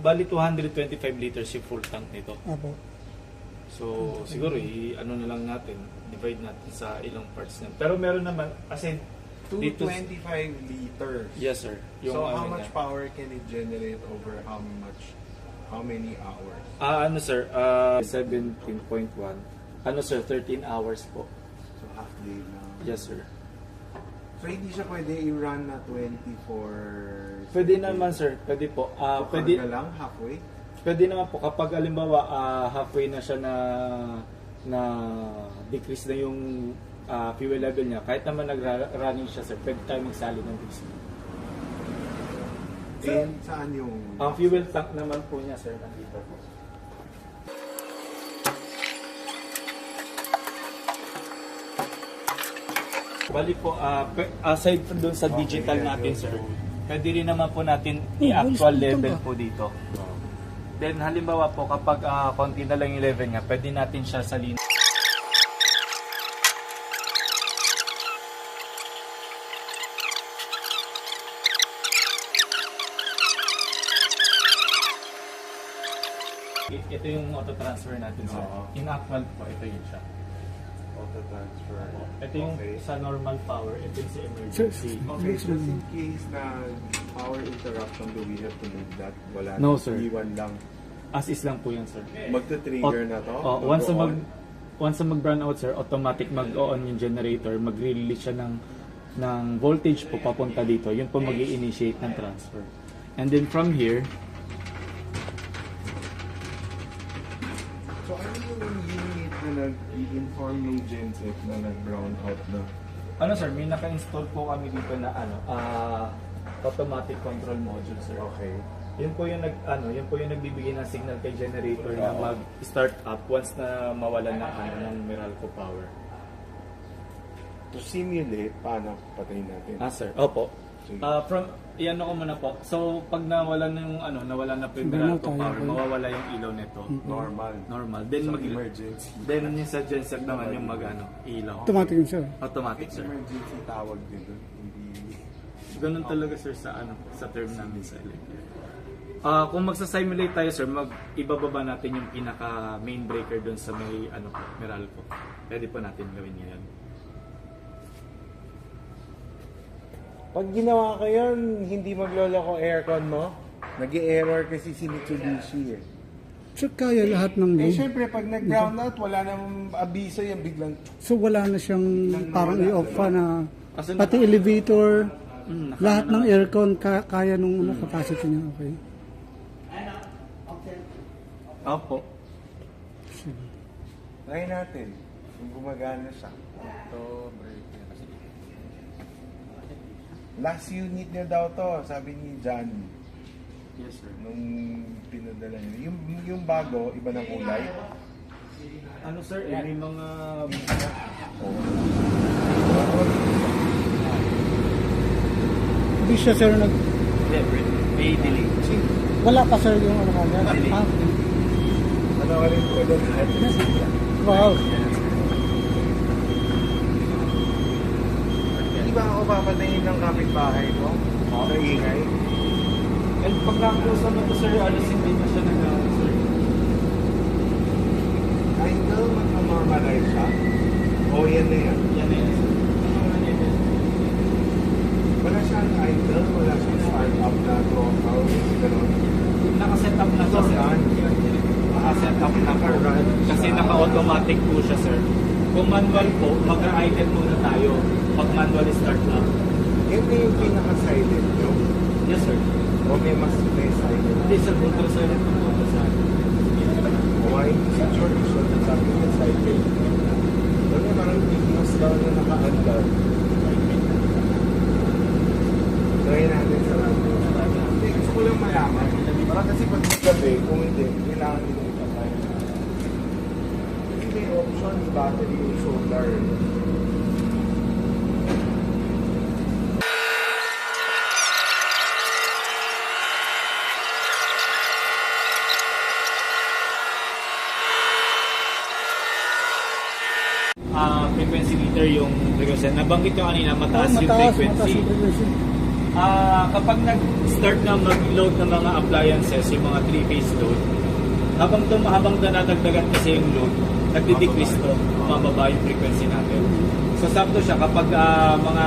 bali 225 liters yung full tank nito. Apo. So, siguro, ano na lang natin, divide natin sa ilang parts na. Pero meron naman, as in, dito, 225 liters. yes sir. So how ano much niya. power can it generate over how many hours? Ano sir, 17.1. Ano sir, 13 hours po. So half day lang. Yes sir. So hindi siya pwede i-run na 24... Pwede naman sir, pwede po. So Pwede, karga lang, halfway? pwede naman po kapag halimbawa halfway na siya na decrease na yung fuel level niya, kahit naman nag-running siya sir, pwede tayo magsali ng diesel. And saan yung... Ang fuel tank naman po niya sir, nandito po. Bali po, aside from doon sa digital natin sir, pwede rin naman po natin i-actual level po dito. Then halimbawa po kapag konti na lang yung level niya, pwede natin siya salin. Ito yung auto-transfer natin sir. In actual po, ito yun siya. Auto-transfer. Ito yung Okay. sa normal power, ito yung sa Sir, emergency. Okay, just in case na power interruption, do we have to move that? Wala No, na. sir. Iwan lang. As is lang po yan sir. Magta-trigger na to? Once na Mag-on? once na mag-burn out sir, automatic mag-on yung generator, mag-release siya ng voltage po papunta dito. Yun po mag-i-initiate ng transfer. And then from here, So ano yung unit na nag-i-inform yung genset na nag-brown out na? ano sir, may naka-install po kami dito na automatic control module sir. Okay. Yun po yung yun po yung nagbibigay ng signal kay generator na mag-start up once na mawalan na ng Meralco power. To simulate, paano patayin natin? Sir. Opo. Sige. Iyan ako muna po. So, pag nawalan na yung nawala na po yung Meralco power, mawawala yung ilaw nito. Normal. Then So, emergency. Then yung sa genset naman yung ilaw. Automatic yun, sir. Automatic, It's sir. emergency tawag din doon. Hindi... Ganun talaga sir sa term namin sa electric. Kung magsa-simulate tayo sir, ibababa natin yung pinaka main breaker doon sa may Meralco. Pwede po natin gawin ngayon. Pag ginawa ko yun, hindi magloloko aircon mo. Nag-error kasi si Mitsubishi eh. Sir, kaya lahat ng Eh load. syempre, pag nag-brown out, wala namang abiso yan, biglang... So wala na siyang parang i-off pa na Kasi pati elevator, naka- lahat ng aircon kaya nung capacity niya. Okay. Opo. Try natin. Kung gumagana siya. Ito, breaker. Last unit niya daw to, sabi ni Johnny. Yes sir. Nung pinadala niya. Yung bago, iba ng kulay. Ano sir, may mga... Hindi siya, sir, May delay. wala pa, sir, yung kanya. Delay. Ano ka rin po doon? Wow. Hindi ba ako papatayin ng kapitbahay mo? Sa ingay? And pag nakusa mo to sir, alas hindi na siya sir. Idle, mag-normalize siya? O yan na yan? Yan na yan sir. Wala siyang idle, wala siyang start-up na throttle, gano'n. Nakaset up na siya sir. Nakaset up na po. Kasi naka-automatic po siya sir. Kung manual po, mag-idle muna tayo. Pag manual start up. Yun na yung pinaka-silent nyo. Yes sir. O may silent. Hindi sir, ultra silent po po sa Why? Situation na sabi niya silent. Kasi parang biglas daw na naka-andar. Try natin sa radio. Hindi, gusto ko lang malaman. Para kasi pag gabi, kung hindi, kailangan nila ipatay. Kasi may option, battery yung solar. Frequency meter yung frequency. Nabanggit nyo kanina, mataas yung Mataas frequency. yung frequency. Kapag nag-start na mag-load ng mga appliances, yung mga 3-phase load, habang nadagdagan kasi yung load, nagdi-decrease to, mababa yung frequency natin. So sakto siya kapag mga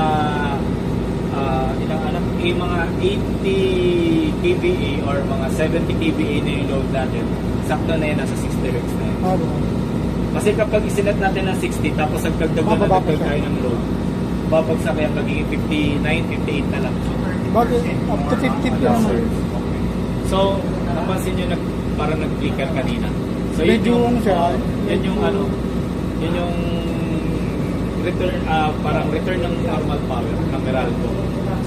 mga 80 kVA or mga 70 kVA na yung load natin, sakto na yun, nasa 60 Hz na yun. Kasi kapag isinet natin ng 60 tapos nagdagdag tayo ng load, babagsak yan, magiging 59, 58 na lang. Bakit? Up to 50 pa naman. So, napansin nyo parang nag-flicker kanina. So, Medyo ano siya? Yun yung return, parang return ng normal power ng Meralco.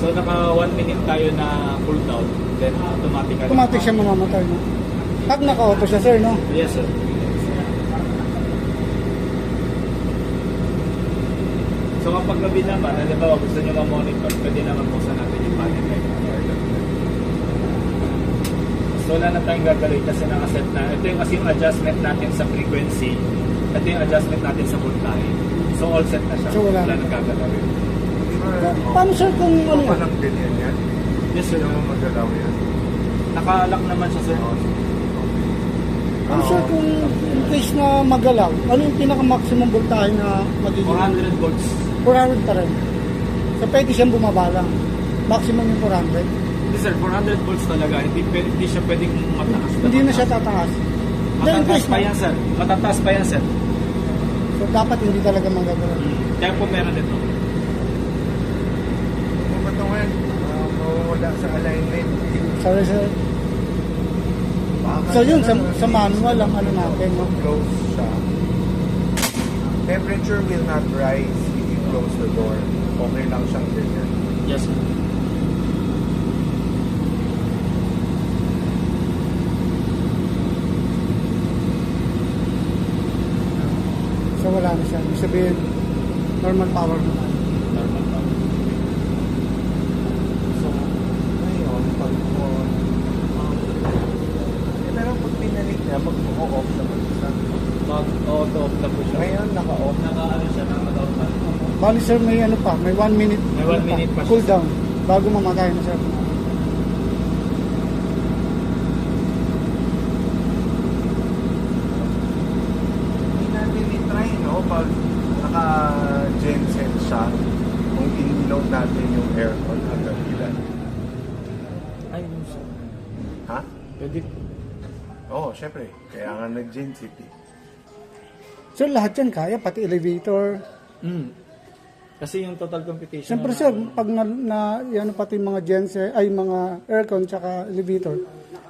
So, naka 1 minute tayo na cool down, then Automatic siya mamamatay, no? Pag naka-auto siya, sir, no? Yes, sir. So kapag gabi naman, halimbawa gusto nyo ma-monitor, pwede naman buksan natin yung panel light. So wala na tayong gagawin kasi nakaset na. Ito yung kasi yung adjustment natin sa frequency. Ito yung adjustment natin sa voltage. So all set na siya. So, wala na gagawin. Paano, sir, kung ano Ano yan? lang din yan? Yes, sir. Hindi mo magalaw yan. Nakalock naman siya, sir. Ano, sir, kung in case na magalaw, ano yung pinaka-maximum voltage na magiging? 400 volts. 400 pa rin. So, pwede siyang bumaba lang. Maximum yung 400. Hindi, sir. 400 volts talaga. Hindi siya pwedeng mataas. Hindi na siya tataas. Then, in Matataas case pa na, yan, sir. Matataas pa yan, sir. so dapat hindi talaga magagalaw. Kaya po meron ito. Kung ba't naman, mawawala sa alignment. Sorry, sir. So, yun, sa manual lang ano natin, no? Close siya. Temperature will not rise if you close the door. Okay lang siyang ganyan. Yes, sir. So, wala na siya. Ibig sabihin, normal power naman. Normal pa. So, ngayon, pag mo... pero pag pinalik niya, mag-off siya mag-isa. Mag-auto-off na po siya. Ngayon, naka-off. Naka-ano siya, naka-down pa. Bali, sir, may ano pa, may 1 minute. May 1 minute pa siya. Cool down. Bago mamatay na, sir. Hindi natin i-try, no? Pag naka-genset siya, kung in-load natin yung aircon hanggang ilan. Ay, sir. Ha? Pwede. Oo, syempre. Kaya nga nag-genset eh. Sir, lahat yan kaya, pati elevator. Kasi yung total computation. Siyempre, sir, pag yan pati mga genset, ay mga aircon tsaka elevator,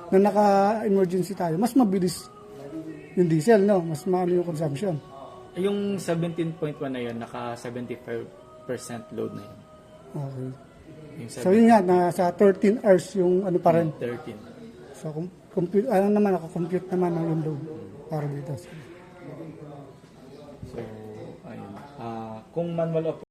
na naka-emergency tayo, mas mabilis yung diesel, no? Mas maano yung consumption. Yung 17.1 na yun, naka 75% load na yun. Okay. Yung So, yun nga, nasa 13 hours yung ano pa rin. 13. So, ano naman, naka-compute naman ang yung load para dito. So, ayun. Kung manual